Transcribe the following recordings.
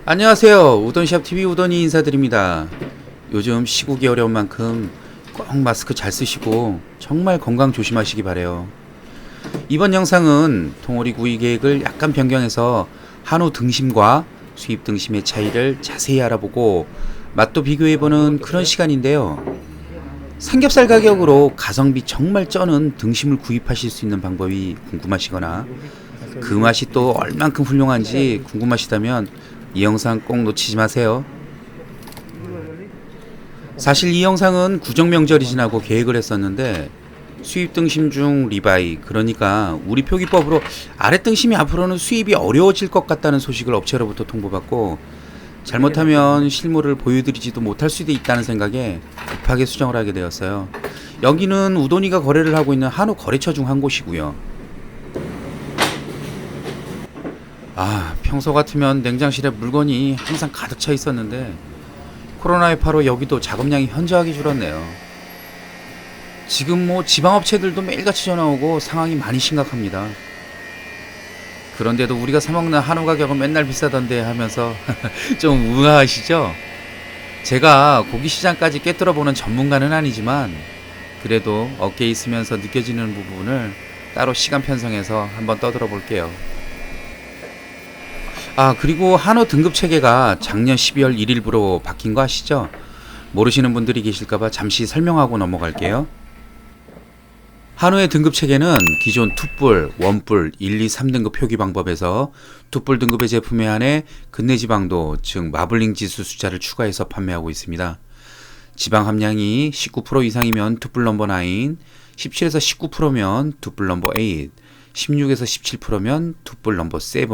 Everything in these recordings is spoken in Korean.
안녕하세요. 우돈샵TV 우돈이 인사드립니다. 요즘 시국이 어려운 만큼 꼭 마스크 잘 쓰시고 정말 건강 조심하시기 바래요. 이번 영상은 통오리 구이 계획을 약간 변경해서 한우 등심과 수입 등심의 차이를 자세히 알아보고 맛도 비교해보는 그런 시간인데요. 삼겹살 가격으로 가성비 정말 쩌는 등심을 구입하실 수 있는 방법이 궁금하시거나 그 맛이 또 얼만큼 훌륭한지 궁금하시다면 이 영상 꼭 놓치지 마세요. 사실 이 영상은 구정명절이 지나고 계획을 했었는데 수입 등심 중 리바이, 그러니까 우리 표기법으로 아랫 등심이 앞으로는 수입이 어려워질 것 같다는 소식을 업체로부터 통보받고 잘못하면 실물을 보여드리지도 못할 수도 있다는 생각에 급하게 수정을 하게 되었어요. 여기는 우돈이가 거래를 하고 있는 한우 거래처 중 한 곳이고요. 평소 같으면 냉장실에 물건이 항상 가득 차 있었는데 코로나의 파로 여기도 작업량이 현저하게 줄었네요. 지금 지방업체들도 매일같이 전화 오고 상황이 많이 심각합니다. 그런데도 우리가 사먹는 한우 가격은 맨날 비싸던데 하면서 좀 우아하시죠? 제가 고기시장까지 꿰뚫어보는 전문가는 아니지만 그래도 어깨에 있으면서 느껴지는 부분을 따로 시간 편성해서 한번 떠들어 볼게요. 그리고 한우 등급 체계가 작년 12월 1일부로 바뀐 거 아시죠? 모르시는 분들이 계실까봐 잠시 설명하고 넘어갈게요. 한우의 등급 체계는 기존 투뿔, 원뿔, 1, 2, 3등급 표기 방법에서 투뿔 등급의 제품에 한해 근내 지방도, 즉 마블링 지수 숫자를 추가해서 판매하고 있습니다. 지방 함량이 19% 이상이면 투뿔 넘버 9, 17에서 19%면 투뿔 넘버 8, 16에서 17%면 투뿔 넘버 7,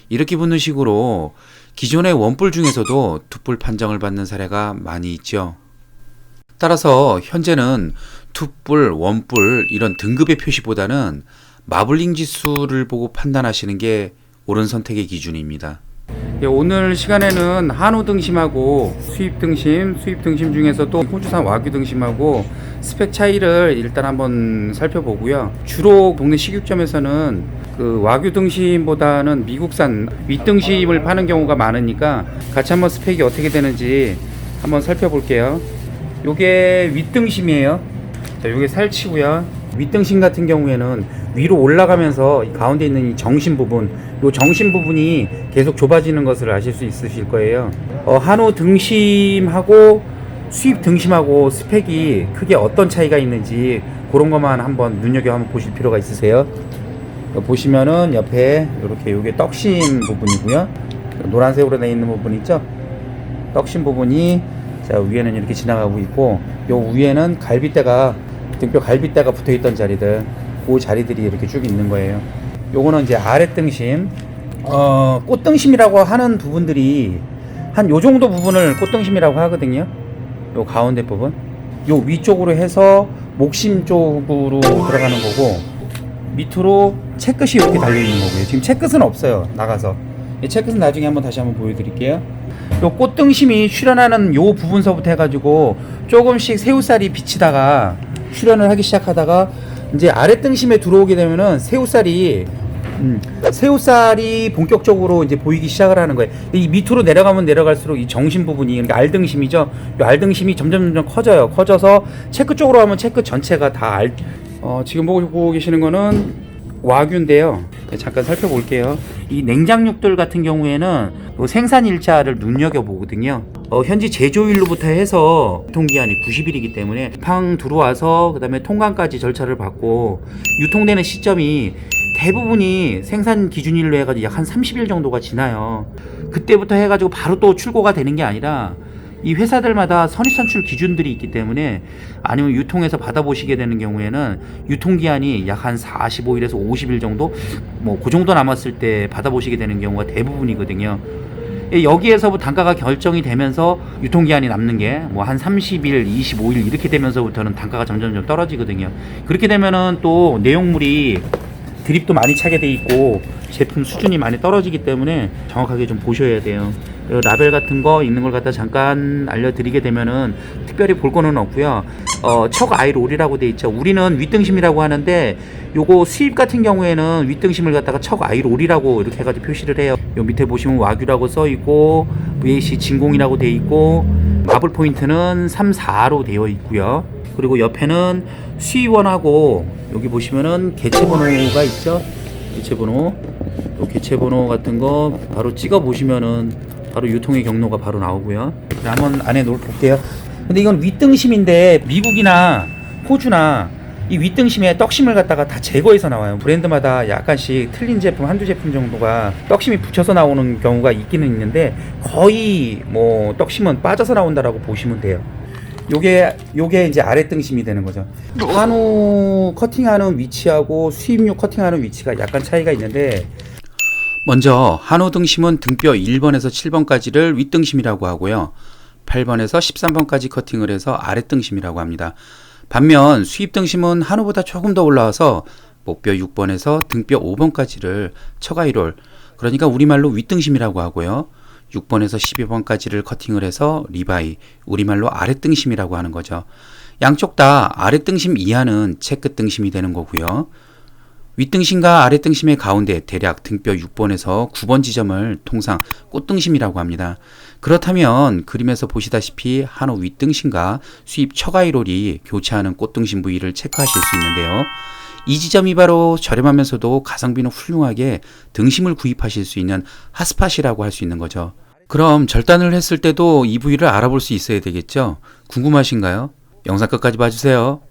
이렇게 붙는 식으로 기존의 원뿔 중에서도 투뿔 판정을 받는 사례가 많이 있죠. 따라서 현재는 투뿔, 원뿔 이런 등급의 표시보다는 마블링 지수를 보고 판단하시는 게 옳은 선택의 기준입니다. 오늘 시간에는 한우 등심하고 수입 등심 중에서도 호주산 와규 등심하고 스펙 차이를 일단 한번 살펴보고요. 주로 동네 식육점에서는 그 와규 등심보다는 미국산 윗등심을 파는 경우가 많으니까 같이 한번 스펙이 어떻게 되는지 한번 살펴볼게요. 요게 윗등심이에요. 자, 요게 살치고요. 윗등심 같은 경우에는 위로 올라가면서 이 가운데 있는 이 정심 부분, 요 정심 부분이 계속 좁아지는 것을 아실 수 있으실 거예요. 한우 등심하고 수입 등심하고 스펙이 크게 어떤 차이가 있는지 그런 것만 한번 한번 보실 필요가 있으세요. 보시면은 옆에 이렇게 요게 떡심 부분이고요. 노란색으로 되어 있는 부분 있죠? 떡심 부분이 자 위에는 이렇게 지나가고 있고, 요 위에는 갈빗대가, 등뼈 갈빗대가 붙어 있던 자리들, 그 자리들이 이렇게 쭉 있는 거예요. 요거는 이제 아랫 등심, 꽃등심이라고 하는 부분들이 한 요 정도 부분을 꽃등심이라고 하거든요. 요 가운데 부분, 요 위쪽으로 해서 목심 쪽으로 들어가는 거고, 밑으로 채끝이 이렇게 달려 있는 거고요. 지금 채끝은 없어요. 나가서 이 채끝은 나중에 다시 한번 보여드릴게요. 요 꽃등심이 출현하는 요 부분서부터 해가지고 조금씩 새우살이 비치다가 출현을 하기 시작하다가 이제 아랫등심에 들어오게 되면은 새우살이 본격적으로 이제 보이기 시작을 하는 거예요. 이 밑으로 내려가면 내려갈수록 이 정심 부분이, 그러니까 알등심이죠. 이 알등심이 점점 커져요. 커져서 체크 쪽으로 하면 체크 전체가 다 지금 보고 계시는 거는 와규인데요. 잠깐 살펴볼게요. 이 냉장육들 같은 경우에는 생산 일자를 눈여겨보거든요. 현지 제조일로부터 해서 유통기한이 90일이기 때문에 팡 들어와서 그 다음에 통관까지 절차를 받고 유통되는 시점이 대부분이 생산 기준일로 해가지고 약 한 30일 정도가 지나요. 그때부터 해가지고 바로 또 출고가 되는 게 아니라 이 회사들마다 선입선출 기준들이 있기 때문에, 아니면 유통해서 받아보시게 되는 경우에는 유통기한이 약 한 45일에서 50일 정도, 그 정도 남았을 때 받아보시게 되는 경우가 대부분이거든요. 여기에서부터 단가가 결정이 되면서 유통기한이 남는 게 한 30일, 25일 이렇게 되면서부터는 단가가 점점 떨어지거든요. 그렇게 되면은 또 내용물이 드립도 많이 차게 돼 있고 제품 수준이 많이 떨어지기 때문에 정확하게 좀 보셔야 돼요. 라벨 같은 거 있는 걸 갖다 잠깐 알려드리게 되면은 특별히 볼 거는 없고요. 척 아이롤이라고 돼 있죠. 우리는 윗등심이라고 하는데 요거 수입 같은 경우에는 윗등심을 갖다가 척 아이롤이라고 이렇게 해가지고 표시를 해요. 요 밑에 보시면 와규라고 써 있고 VAC 진공이라고 돼 있고 마블 포인트는 3, 4로 되어 있고요. 그리고 옆에는 수입원하고 여기 보시면은 개체 번호가 있죠. 개체 번호. 요 개체 번호 같은 거 바로 찍어 보시면은 바로 유통의 경로가 바로 나오고요. 한번 안에 볼게요. 근데 이건 윗등심인데 미국이나 호주나 이 윗등심에 떡심을 갖다가 다 제거해서 나와요. 브랜드마다 약간씩 틀린 제품 한두 제품 정도가 떡심이 붙여서 나오는 경우가 있기는 있는데 거의 뭐 떡심은 빠져서 나온다라고 보시면 돼요. 요게 이제 아랫등심이 되는 거죠. 한우 커팅하는 위치하고 수입육 커팅하는 위치가 약간 차이가 있는데, 먼저 한우 등심은 등뼈 1번에서 7번까지를 윗등심이라고 하고요. 8번에서 13번까지 커팅을 해서 아랫등심이라고 합니다. 반면 수입 등심은 한우보다 조금 더 올라와서 목뼈 6번에서 등뼈 5번까지를 척아이롤, 그러니까 우리말로 윗등심이라고 하고요. 6번에서 12번까지를 커팅을 해서 리바이, 우리말로 아랫등심이라고 하는 거죠. 양쪽 다 아랫등심 이하는 채끝등심이 되는 거고요. 윗등심과 아랫등심의 가운데 대략 등뼈 6번에서 9번 지점을 통상 꽃등심이라고 합니다. 그렇다면 그림에서 보시다시피 한우 윗등심과 수입 척아이롤이 교차하는 꽃등심 부위를 체크하실 수 있는데요. 이 지점이 바로 저렴하면서도 가성비는 훌륭하게 등심을 구입하실 수 있는 핫스팟이라고 할 수 있는 거죠. 그럼 절단을 했을 때도 이 부위를 알아볼 수 있어야 되겠죠? 궁금하신가요? 영상 끝까지 봐주세요.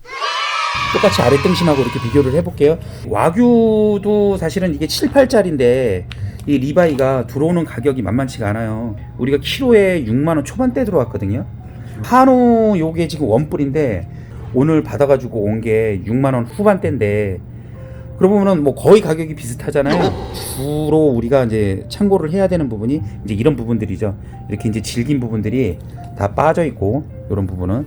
똑같이 아랫등심하고 이렇게 비교를 해볼게요. 와규도 사실은 이게 7, 8짜리인데 이 리바이가 들어오는 가격이 만만치가 않아요. 우리가 키로에 6만원 초반대 들어왔거든요. 한우 요게 지금 원뿔인데 오늘 받아가지고 온 게 6만원 후반대인데, 그러면은 뭐 거의 가격이 비슷하잖아요. 주로 우리가 이제 참고를 해야 되는 부분이 이제 이런 부분들이죠. 이렇게 이제 질긴 부분들이 다 빠져 있고, 이런 부분은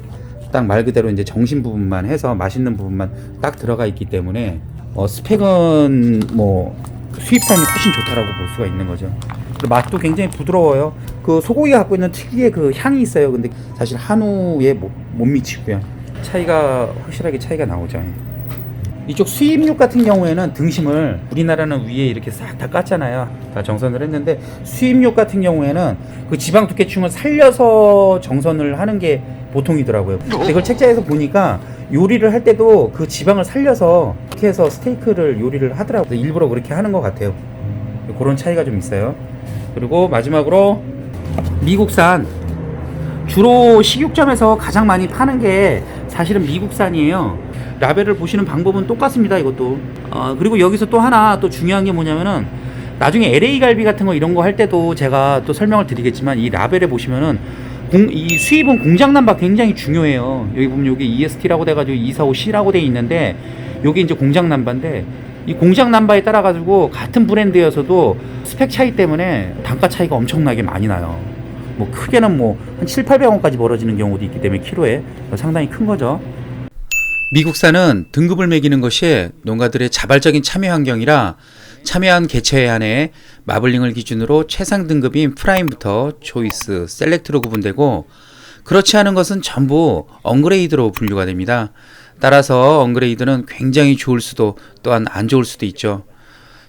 딱 말 그대로 이제 정신 부분만 해서 맛있는 부분만 딱 들어가 있기 때문에 스펙은 뭐 수입산이 훨씬 좋다라고 볼 수가 있는 거죠. 맛도 굉장히 부드러워요. 그 소고기가 갖고 있는 특유의 그 향이 있어요. 근데 사실 한우에 못 미치고요. 차이가 확실하게 차이가 나오죠. 이쪽 수입육 같은 경우에는 등심을 우리나라는 위에 이렇게 싹 다 깠잖아요. 다 정선을 했는데 수입육 같은 경우에는 그 지방 두께층을 살려서 정선을 하는 게 보통이더라고요. 근데 그걸 책자에서 보니까 요리를 할 때도 그 지방을 살려서 이렇게 해서 스테이크를 요리를 하더라고요. 일부러 그렇게 하는 것 같아요. 그런 차이가 좀 있어요. 그리고 마지막으로 미국산, 주로 식육점에서 가장 많이 파는 게 사실은 미국산이에요. 라벨을 보시는 방법은 똑같습니다. 이것도 그리고 여기서 또 하나 또 중요한 게 뭐냐면은 나중에 LA 갈비 같은 거 이런 거 할 때도 제가 또 설명을 드리겠지만, 이 라벨에 보시면은 이 수입은 공장 넘버 굉장히 중요해요. 여기 보면 여기 EST라고 돼가지고 245C라고 돼 있는데 여기 이제 공장 넘버인데, 이 공장 넘버에 따라 가지고 같은 브랜드여서도 스펙 차이 때문에 단가 차이가 엄청나게 많이 나요. 뭐 크게는 뭐 한 7, 800원까지 벌어지는 경우도 있기 때문에 키로에 상당히 큰 거죠. 미국산은 등급을 매기는 것이 농가들의 자발적인 참여 환경이라 참여한 개체에 한해 마블링을 기준으로 최상 등급인 프라임부터 초이스, 셀렉트로 구분되고, 그렇지 않은 것은 전부 업그레이드로 분류가 됩니다. 따라서 업그레이드는 굉장히 좋을 수도 또한 안 좋을 수도 있죠.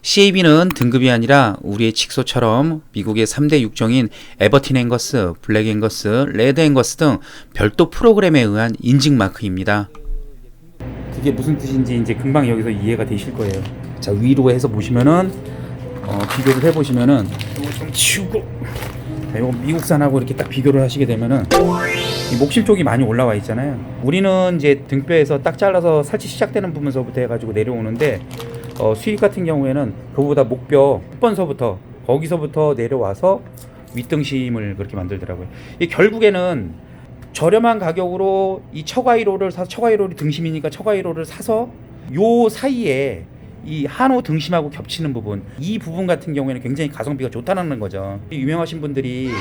CAB는 등급이 아니라 우리의 칙소처럼 미국의 3대 육종인 에버틴 앵거스, 블랙 앵거스, 레드 앵거스 등 별도 프로그램에 의한 인증 마크입니다. 그게 무슨 뜻인지 이제 금방 여기서 이해가 되실 거예요. 자, 위로 해서 보시면은 비교를 해보시면은 이거 좀 치우고, 자, 이거 미국산하고 이렇게 딱 비교를 하시게 되면은 이 목심 쪽이 많이 올라와 있잖아요. 우리는 이제 등뼈에서 딱 잘라서 살치 시작되는 부분서부터 해가지고 내려오는데, 수입 같은 경우에는 그보다 목뼈 6번서부터 거기서부터 내려와서 윗등심을 그렇게 만들더라고요. 이 결국에는 저렴한 가격으로 이 척아이롤을 척아이롤이 등심이니까 척아이롤을 사서 요 사이에 이 한우 등심하고 겹치는 부분, 이 부분 같은 경우에는 굉장히 가성비가 좋다는 거죠. 유명하신 분들이 이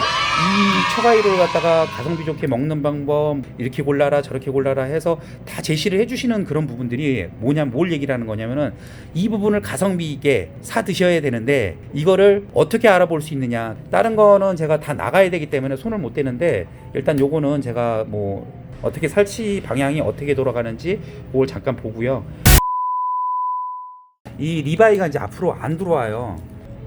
처가이를 갖다가 가성비 좋게 먹는 방법 이렇게 골라라 저렇게 골라라 해서 다 제시를 해주시는 그런 부분들이 뭘 얘기를 하는 거냐면은 이 부분을 가성비 있게 사 드셔야 되는데 이거를 어떻게 알아볼 수 있느냐. 다른 거는 제가 다 나가야 되기 때문에 손을 못 대는데 일단 요거는 제가 뭐 어떻게 살치 방향이 어떻게 돌아가는지 그걸 잠깐 보고요. 이 리바이가 이제 앞으로 안 들어와요.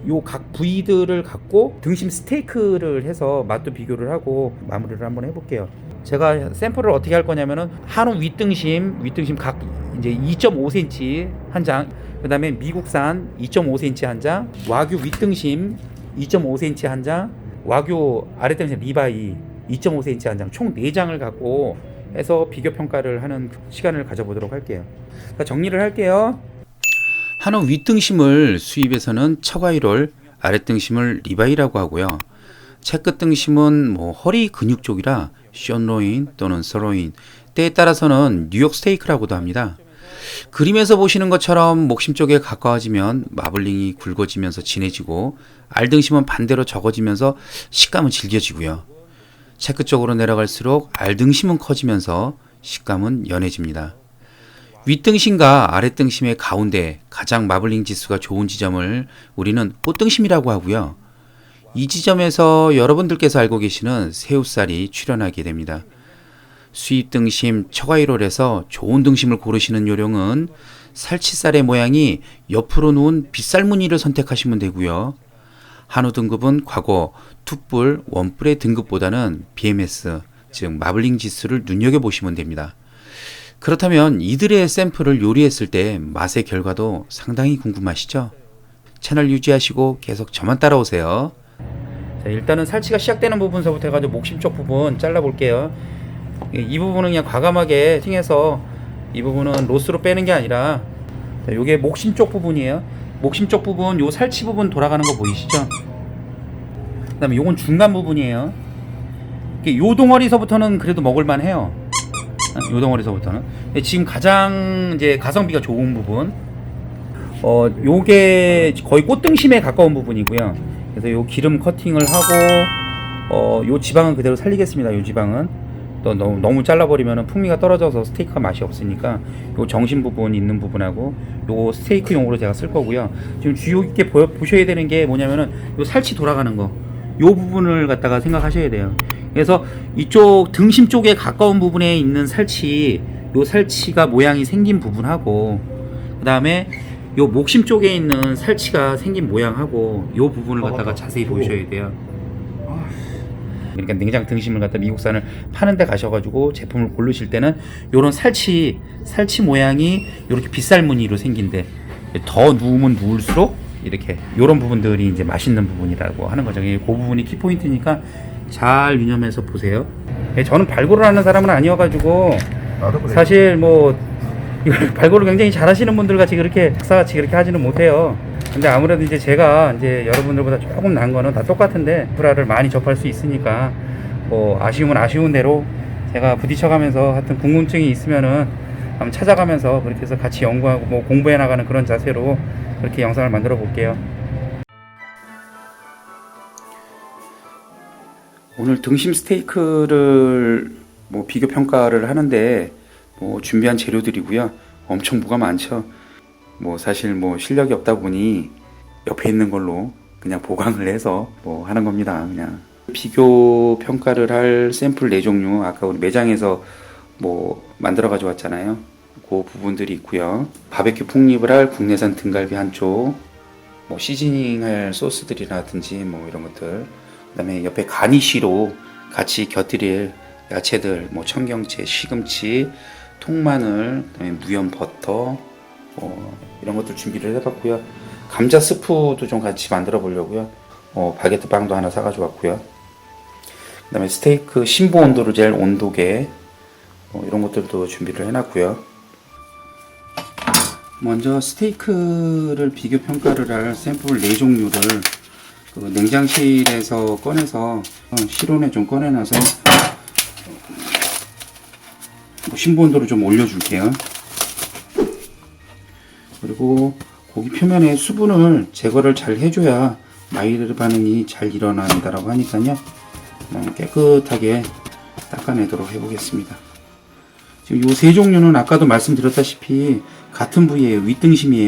요 각 부위들을 갖고 등심 스테이크를 해서 맛도 비교를 하고 마무리를 한번 해볼게요. 제가 샘플을 어떻게 할 거냐면은 한우 윗등심 각 이제 2.5cm 한 장, 그 다음에 미국산 2.5cm 한 장, 와규 윗등심 2.5cm 한 장, 와규 아랫등심 리바이 2.5cm 한 장, 총 4장을 갖고 해서 비교 평가를 하는 시간을 가져보도록 할게요. 정리를 할게요. 한우 윗등심을 수입해서는 처가이롤, 아랫등심을 리바이라고 하고요. 채끝 등심은 허리 근육 쪽이라 션로인 또는 서로인, 때에 따라서는 뉴욕 스테이크라고도 합니다. 그림에서 보시는 것처럼 목심 쪽에 가까워지면 마블링이 굵어지면서 진해지고, 알등심은 반대로 적어지면서 식감은 질겨지고요. 채끝 쪽으로 내려갈수록 알등심은 커지면서 식감은 연해집니다. 윗등심과 아랫등심의 가운데 가장 마블링 지수가 좋은 지점을 우리는 꽃등심이라고 하고요. 이 지점에서 여러분들께서 알고 계시는 새우살이 출현하게 됩니다. 수입 등심 처가이롤에서 좋은 등심을 고르시는 요령은 살치살의 모양이 옆으로 누운 빗살 무늬를 선택하시면 되고요. 한우 등급은 과거 투뿔, 원뿔의 등급보다는 BMS, 즉 마블링 지수를 눈여겨보시면 됩니다. 그렇다면 이들의 샘플을 요리했을 때 맛의 결과도 상당히 궁금하시죠? 채널 유지하시고 계속 저만 따라오세요. 자, 일단은 살치가 시작되는 부분서부터 해가지고 목심 쪽 부분 잘라볼게요. 이 부분은 그냥 과감하게 팅해서 이 부분은 로스로 빼는 게 아니라, 자, 요게 목심 쪽 부분이에요. 목심 쪽 부분, 요 살치 부분 돌아가는 거 보이시죠? 그 다음에 요건 중간 부분이에요. 요 덩어리서부터는 그래도 먹을만 해요. 요 덩어리서부터는. 지금 가장 이제 가성비가 좋은 부분, 요게 거의 꽃등심에 가까운 부분이고요. 그래서 요 기름 커팅을 하고, 요 지방은 그대로 살리겠습니다. 요 지방은 또 너무 잘라버리면 풍미가 떨어져서 스테이크가 맛이 없으니까 요 정심 부분 있는 부분하고 요 스테이크용으로 제가 쓸 거고요. 지금 주의 깊게 보셔야 되는 게 뭐냐면은 요 살치 돌아가는 거, 요 부분을 갖다가 생각하셔야 돼요. 그래서 이쪽 등심 쪽에 가까운 부분에 있는 살치, 요 살치가 모양이 생긴 부분하고, 그 다음에 요 목심 쪽에 있는 살치가 생긴 모양하고 요 부분을 갖다가 자세히 보셔야 돼요. 그러니까 냉장 등심을 갖다 미국산을 파는 데 가셔가지고 제품을 고르실 때는 요런 살치 모양이 요렇게 빗살 무늬로 생긴데, 더 누우면 누울수록 이렇게 요런 부분들이 이제 맛있는 부분이라고 하는 거죠. 그 부분이 키포인트니까 잘 유념해서 보세요. 저는 발골을 하는 사람은 아니어가지고 사실 이걸 발골을 굉장히 잘하시는 분들 같이 그렇게 박사같이 그렇게 하지는 못해요. 근데 아무래도 이제 제가 이제 여러분들보다 조금 나은 거는 다 똑같은데 브라를 많이 접할 수 있으니까 아쉬움은 아쉬운 대로 제가 부딪혀가면서 하여튼 궁금증이 있으면은 한번 찾아가면서 그렇게 해서 같이 연구하고 공부해 나가는 그런 자세로 그렇게 영상을 만들어 볼게요. 오늘 등심 스테이크를 비교 평가를 하는데 준비한 재료들이고요. 엄청 무가 많죠. 사실 실력이 없다 보니 옆에 있는 걸로 그냥 보강을 해서 하는 겁니다. 그냥 비교 평가를 할 샘플 4종류, 아까 우리 매장에서 만들어 가지고 왔잖아요. 그 부분들이 있고요. 바베큐 폭립을 할 국내산 등갈비 한쪽, 시즈닝 할 소스들이라든지 이런 것들, 그 다음에 옆에 가니쉬로 같이 곁들일 야채들, 청경채, 시금치, 통마늘, 그다음에 무염 버터, 이런 것들 준비를 해봤고요. 감자 스프도 좀 같이 만들어 보려고요. 바게트 빵도 하나 사가지고 왔고요. 그 다음에 스테이크 심보 온도를 잴 온도계, 이런 것들도 준비를 해놨고요. 먼저 스테이크를 비교 평가를 할 샘플 4종류를 냉장실에서 꺼내서 실온에 좀 꺼내놔서 심보 온도를 좀 올려줄게요. 그리고 고기 표면에 수분을 제거를 잘 해줘야 마이르 반응이 잘 일어난다라고 하니까요. 깨끗하게 닦아내도록 해보겠습니다. 지금 요 세 종류는 아까도 말씀드렸다시피 같은 부위예요. 윗등심이에요.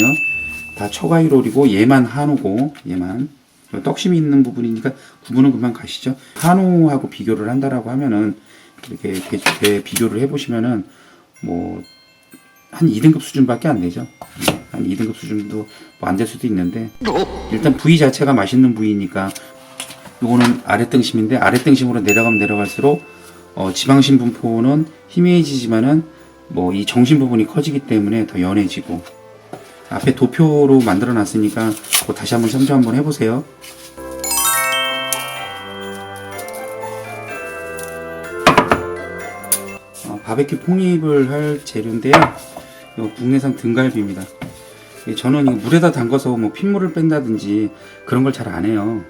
다 처가이롤이고 얘만 한우고 얘만 떡심이 있는 부분이니까 구분은 금방 가시죠. 한우하고 비교를 한다라고 하면은 이렇게 비교를 해보시면은 뭐 한 2등급 수준밖에 안 되죠. 한 2등급 수준도 뭐 안 될 수도 있는데 일단 부위 자체가 맛있는 부위니까 요거는 아랫등심인데 아랫등심으로 내려가면 내려갈수록 지방신 분포는 희미해지지만은 뭐 이 정신 부분이 커지기 때문에 더 연해지고 앞에 도표로 만들어 놨으니까 그거 다시 한번 참조 한번 해보세요. 바베큐 폭립을 할 재료인데요. 이거 국내산 등갈비입니다. 저는 이거 물에다 담가서 뭐 핏물을 뺀다든지 그런 걸 잘 안 해요.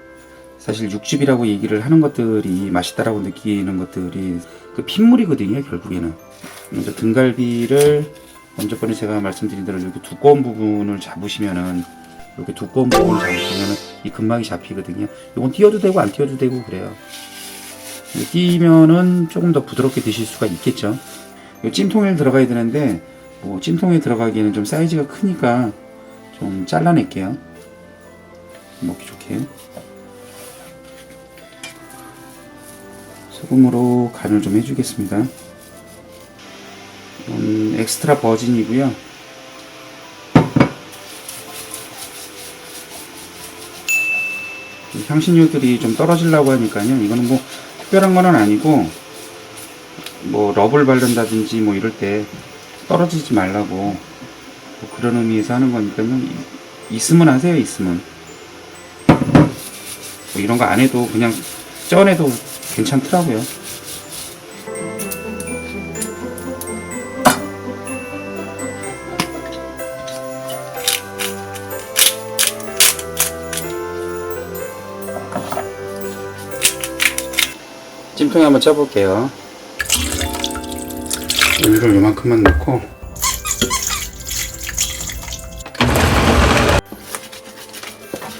사실 육즙이라고 얘기를 하는 것들이 맛있다라고 느끼는 것들이 그 핏물이거든요. 결국에는 먼저 등갈비를 먼저 번에 제가 말씀드린 대로 이렇게 두꺼운 부분을 잡으시면은 이렇게 두꺼운 부분을 잡으시면은 이 근막이 잡히거든요. 이건 띄워도 되고 안 띄워도 되고 그래요. 띄면은 조금 더 부드럽게 드실 수가 있겠죠. 찜통에 들어가야 되는데 뭐 찜통에 들어가기에는 좀 사이즈가 크니까 좀 잘라낼게요. 먹기 좋게. 소금으로 간을 좀 해주겠습니다. 엑스트라 버진이고요. 향신료들이 좀 떨어지려고 하니까요. 이거는 뭐 특별한 건 아니고 뭐 럽을 바른다든지 뭐 이럴 때 떨어지지 말라고 뭐 그런 의미에서 하는 거니까요. 있으면 하세요. 있으면 뭐 이런 거 안 해도 그냥 쪄내도 괜찮더라고요. 찜통에 한번 쪄볼게요. 물을 요만큼만 넣고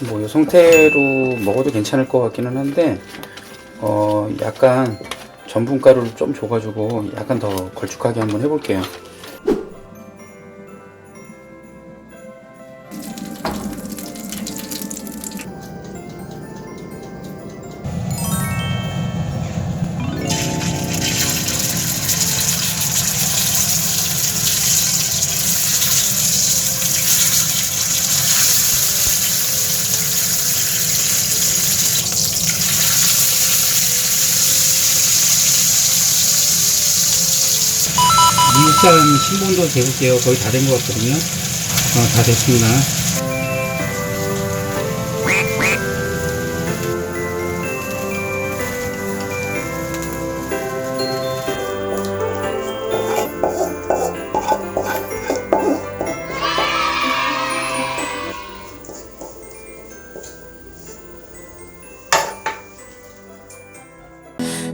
뭐 이 상태로 먹어도 괜찮을 것 같기는 한데 약간 전분가루를 좀 줘가지고 약간 더 걸쭉하게 한번 해볼게요. 미국산 신분도 재볼게요. 거의 다 된 것 같거든요. 다 됐습니다.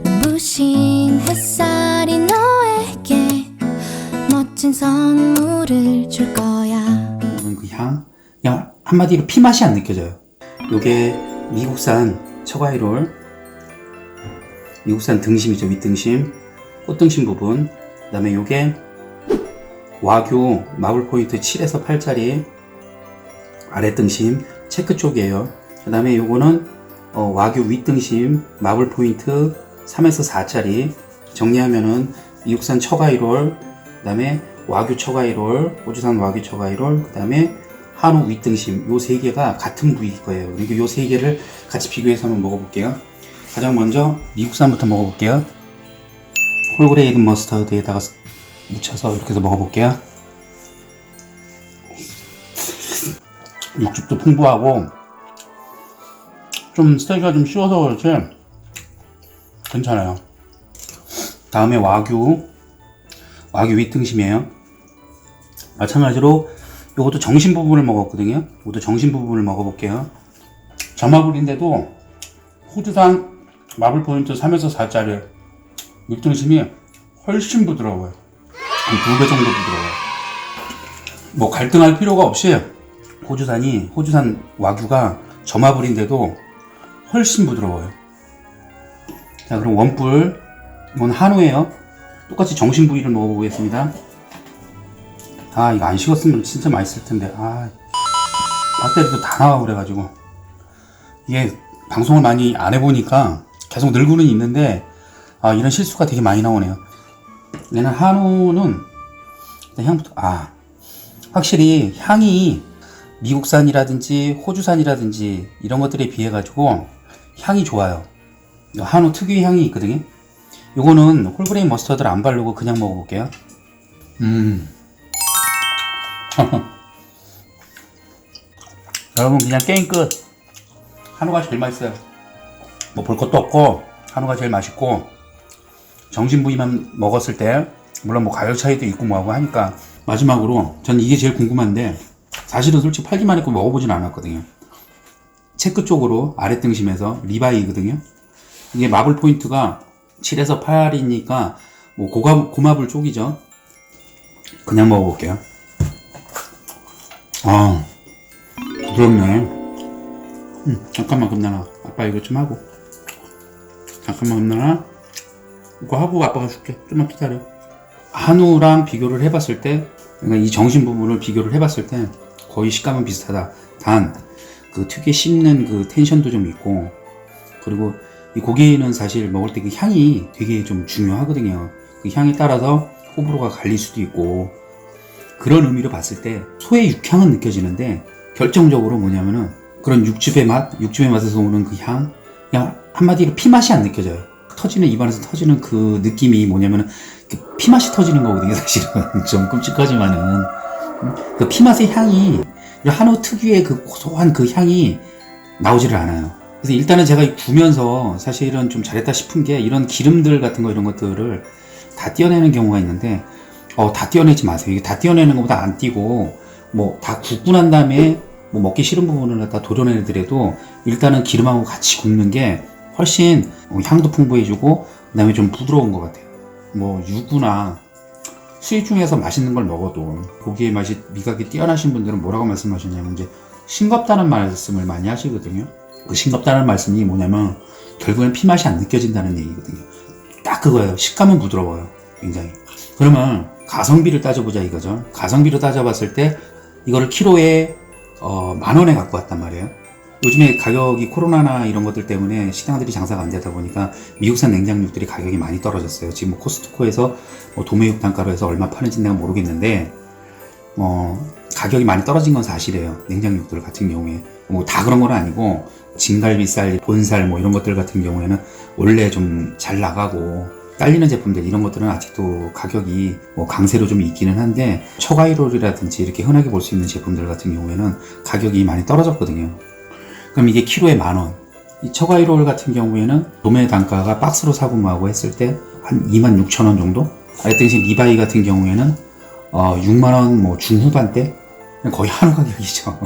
눈부신 햇살이 너에게 멋진 선물을 줄 거야. 그 향? 그냥 한마디로 피 맛이 안 느껴져요. 요게 미국산 처가이롤, 미국산 등심이죠. 윗등심, 꽃등심 부분. 그 다음에 요게 와규 마블 포인트 7에서 8짜리 아랫등심 체크 쪽이에요. 그 다음에 요거는 와규 윗등심 마블 포인트 3에서 4짜리. 정리하면은 미국산 처가이롤, 그 다음에 와규 처가이롤, 호주산 와규 처가이롤, 그 다음에 한우 윗등심, 요 세 개가 같은 부위일 거예요. 그러니까 요 세 개를 같이 비교해서 한번 먹어볼게요. 가장 먼저 미국산부터 먹어볼게요. 홀그레이드 머스터드에다가 묻혀서 이렇게 해서 먹어볼게요. 육즙도 풍부하고 좀 스테이크가 좀 씌워서 그렇지 괜찮아요. 다음에 와규 윗등심이에요. 마찬가지로 이것도 정신 부분을 먹었거든요. 이것도 정신 부분을 먹어볼게요. 저마블인데도 호주산 마블 포인트 3에서 4짜리 윗등심이 훨씬 부드러워요. 한 2배 정도 부드러워요. 뭐 갈등할 필요가 없이 호주산 와규가 점화불인데도 훨씬 부드러워요. 자, 그럼 원뿔, 이건 한우예요. 똑같이 정신 부위를 먹어보겠습니다. 아, 이거 안 식었으면 진짜 맛있을 텐데. 아, 배터리도 다 나와 그래가지고 이게 방송을 많이 안 해보니까 계속 늘고는 있는데, 아, 이런 실수가 되게 많이 나오네요. 얘는 한우는 일단 향부터, 확실히 향이 미국산이라든지 호주산이라든지 이런 것들에 비해 가지고 향이 좋아요. 한우 특유의 향이 있거든요. 요거는 홀그레인 머스터드를 안 바르고 그냥 먹어볼게요. 여러분, 그냥 게임 끝. 한우가 제일 맛있어요. 뭐 볼 것도 없고 한우가 제일 맛있고, 정신부위만 먹었을 때 물론 뭐 가격 차이도 있고 뭐하고 하니까. 마지막으로 전 이게 제일 궁금한데, 사실은 솔직히 팔기만 했고 먹어보진 않았거든요. 체크 쪽으로 아랫등심에서 리바이거든요. 이게 마블 포인트가 7에서 8이니까 뭐 고마블 쪽이죠. 그냥 먹어볼게요. 부드럽네. 잠깐만, 금나라. 아빠 이거 좀 하고. 잠깐만, 금나라. 이거 하고 아빠가 줄게. 좀만 기다려. 한우랑 비교를 해봤을 때, 그러니까 이 정신 부분을 비교를 해봤을 때 거의 식감은 비슷하다. 단, 그 특유의 씹는 그 텐션도 좀 있고, 그리고 이 고기는 사실 먹을 때 그 향이 되게 좀 중요하거든요. 그 향에 따라서 호불호가 갈릴 수도 있고, 그런 의미로 봤을 때 소의 육향은 느껴지는데, 결정적으로 뭐냐면은 그런 육즙의 맛에서 오는 그 향, 그냥 한마디로 피맛이 안 느껴져요. 터지는, 입안에서 터지는 그 느낌이 뭐냐면은 그 피맛이 터지는 거거든요. 사실은 좀 끔찍하지만은 그 피맛의 향이, 한우 특유의 그 고소한 그 향이 나오지를 않아요. 그래서 일단은 제가 구면서 사실은 좀 잘했다 싶은 게, 이런 기름들 같은 거 이런 것들을 다 떼어내는 경우가 있는데, 다 떼어내지 마세요. 이게 다 떼어내는 것보다 안 띄고 뭐 다 굽고 난 다음에 뭐 먹기 싫은 부분을 갖다 도려내더라도 일단은 기름하고 같이 굽는 게 훨씬 향도 풍부해지고, 그 다음에 좀 부드러운 것 같아요. 뭐 유구나 수입 중에서 맛있는 걸 먹어도 고기의 맛이, 미각이 뛰어나신 분들은 뭐라고 말씀하셨냐면, 이제 싱겁다는 말씀을 많이 하시거든요. 그 싱겁다는 말씀이 뭐냐면 결국엔 피맛이 안 느껴진다는 얘기거든요. 딱 그거예요. 식감은 부드러워요. 굉장히. 그러면 가성비를 따져보자 이거죠. 가성비로 따져봤을 때 이거를 키로에 10,000원에 갖고 왔단 말이에요. 요즘에 가격이 코로나나 이런 것들 때문에 식당들이 장사가 안 되다 보니까 미국산 냉장육들이 가격이 많이 떨어졌어요. 지금 뭐 코스트코에서 도매육 단가로 해서 얼마 파는지 내가 모르겠는데, 가격이 많이 떨어진 건 사실이에요. 냉장육들 같은 경우에 뭐 다 그런 건 아니고, 진갈비살, 본살 뭐 이런 것들 같은 경우에는 원래 좀 잘 나가고 딸리는 제품들, 이런 것들은 아직도 가격이 뭐 강세로 좀 있기는 한데, 처가이롤이라든지 이렇게 흔하게 볼 수 있는 제품들 같은 경우에는 가격이 많이 떨어졌거든요. 그럼 이게 키로에 10,000원. 이 처가이롤 같은 경우에는 도매 단가가 박스로 사고 뭐하고 했을 때 한 26,000원 정도? 아랫등심 리바이 같은 경우에는 6만원 뭐 중후반대? 거의 한우 가격이죠.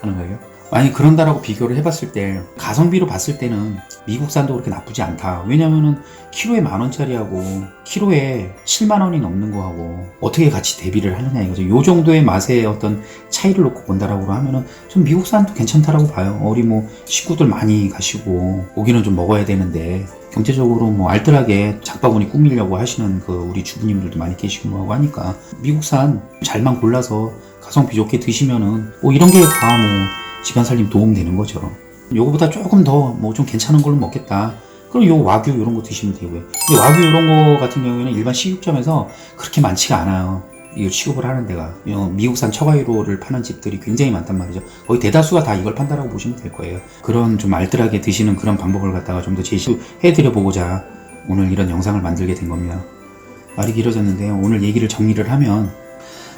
한우 가격? 만약 그런다라고 비교를 해봤을 때 가성비로 봤을 때는 미국산도 그렇게 나쁘지 않다. 왜냐면은 키로에 10,000원짜리하고 키로에 70,000원이 넘는 거하고 어떻게 같이 대비를 하느냐 이거죠. 요 정도의 맛의 어떤 차이를 놓고 본다라고 하면은 좀 미국산도 괜찮다라고 봐요. 우리 뭐 식구들 많이 가시고 고기는 좀 먹어야 되는데, 경제적으로 뭐 알뜰하게 장바구니 꾸미려고 하시는 그 우리 주부님들도 많이 계시고 뭐하고 하니까 미국산 잘만 골라서 가성비 좋게 드시면은 뭐 이런 게 다 뭐 집안 살림 도움 되는 거죠. 요거보다 조금 더 뭐 좀 괜찮은 걸로 먹겠다. 그럼 요 와규 이런 거 드시면 되고요. 근데 와규 이런 거 같은 경우에는 일반 식육점에서 그렇게 많지가 않아요. 이거 취급을 하는 데가. 미국산 처가이로를 파는 집들이 굉장히 많단 말이죠. 거의 대다수가 다 이걸 판다라고 보시면 될 거예요. 그런 좀 알뜰하게 드시는 그런 방법을 갖다가 좀 더 제시해드려 보고자 오늘 이런 영상을 만들게 된 겁니다. 말이 길어졌는데요. 오늘 얘기를 정리를 하면,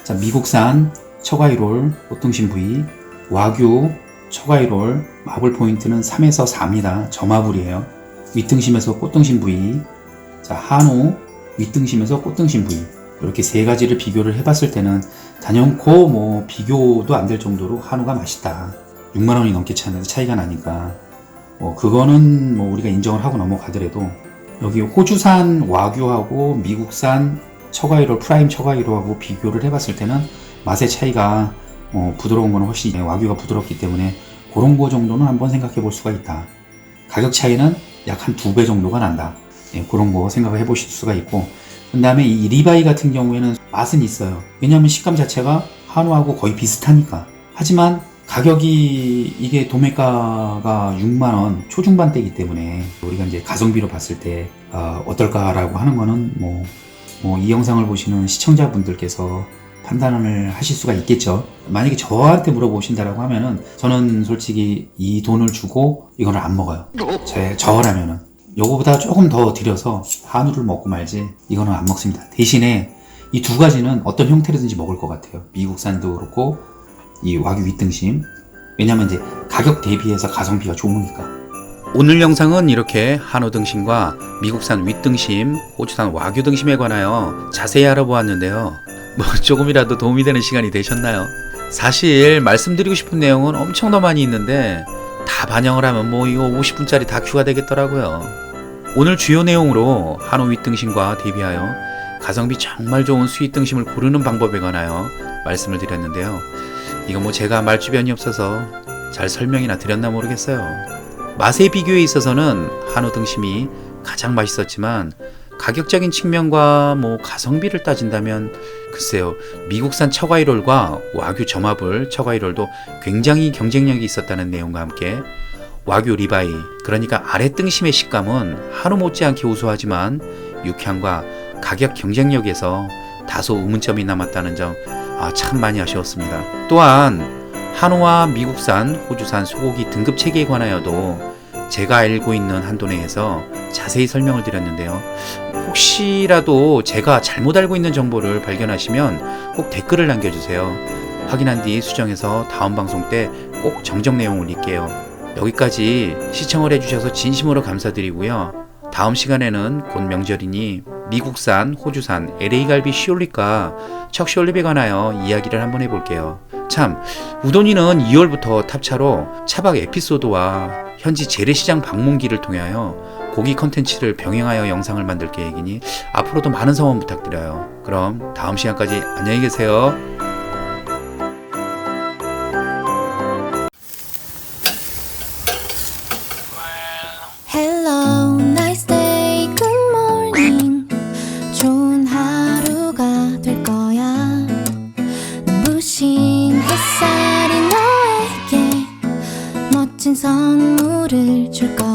자, 미국산 처가이롤 꽃등심 부위, 와규 처가이롤 마블 포인트는 3에서 4입니다. 점화불이에요. 윗등심에서 꽃등심 부위, 자, 한우 윗등심에서 꽃등심 부위, 이렇게 세 가지를 비교를 해봤을 때는 단연코 뭐 비교도 안 될 정도로 한우가 맛있다. 6만원이 넘게 차이가 나니까 뭐 그거는 뭐 우리가 인정을 하고 넘어가더라도, 여기 호주산 와규하고 미국산 처가이롤, 프라임 처가이롤하고 비교를 해봤을 때는 맛의 차이가 부드러운 거는 훨씬 와규가 부드럽기 때문에 그런 거 정도는 한번 생각해 볼 수가 있다. 가격 차이는 약 한 2배 정도가 난다. 그런 거 생각을 해 보실 수가 있고, 그 다음에 이 리바이 같은 경우에는 맛은 있어요. 왜냐하면 식감 자체가 한우하고 거의 비슷하니까. 하지만 가격이 이게 도매가가 6만원 초중반대이기 때문에 우리가 이제 가성비로 봤을 때 어떨까라고 하는 거는 이 영상을 보시는 시청자분들께서 판단을 하실 수가 있겠죠. 만약에 저한테 물어보신다라고 하면은 저는 솔직히 이 돈을 주고 이거는 안 먹어요. 저라면은 요거보다 조금 더 들여서 한우를 먹고 말지 이거는 안 먹습니다. 대신에 이 두 가지는 어떤 형태로든지 먹을 것 같아요. 미국산도 그렇고 이 와규 윗등심. 왜냐면 이제 가격 대비해서 가성비가 좋으니까. 오늘 영상은 이렇게 한우 등심과 미국산 윗등심, 호주산 와규 등심에 관하여 자세히 알아보았는데요. 조금이라도 도움이 되는 시간이 되셨나요? 사실 말씀드리고 싶은 내용은 엄청 더 많이 있는데 다 반영을 하면 이거 50분짜리 다큐가 되겠더라고요. 오늘 주요 내용으로 한우 윗등심과 대비하여 가성비 정말 좋은 수입 등심을 고르는 방법에 관하여 말씀을 드렸는데요. 이거 제가 말주변이 없어서 잘 설명이나 드렸나 모르겠어요. 맛의 비교에 있어서는 한우 등심이 가장 맛있었지만 가격적인 측면과 가성비를 따진다면 글쎄요, 미국산 처가이롤과 와규 점화불 처가이롤도 굉장히 경쟁력이 있었다는 내용과 함께 와규 리바이, 그러니까 아랫등심의 식감은 한우 못지않게 우수하지만 육향과 가격 경쟁력에서 다소 의문점이 남았다는 점 참 많이 아쉬웠습니다. 또한 한우와 미국산, 호주산 소고기 등급 체계에 관하여도 제가 알고 있는 한도 내에서 자세히 설명을 드렸는데요. 혹시라도 제가 잘못 알고 있는 정보를 발견하시면 꼭 댓글을 남겨주세요. 확인한 뒤 수정해서 다음 방송 때 꼭 정정 내용 올릴게요. 여기까지 시청을 해주셔서 진심으로 감사드리고요. 다음 시간에는 곧 명절이니 미국산, 호주산 LA갈비 시올릿과 척시올릿에 관하여 이야기를 한번 해볼게요. 참, 우돈이는 2월부터 탑차로 차박 에피소드와 현지 재래시장 방문기를 통하여 고기 컨텐츠를 병행하여 영상을 만들 계획이니 앞으로도 많은 성원 부탁드려요. 그럼 다음 시간까지 안녕히 계세요. Hello, nice day, good morning. 좋은 하루가 될 거야. 눈부신 햇살이 너에게 멋진 선물을 줄 거야.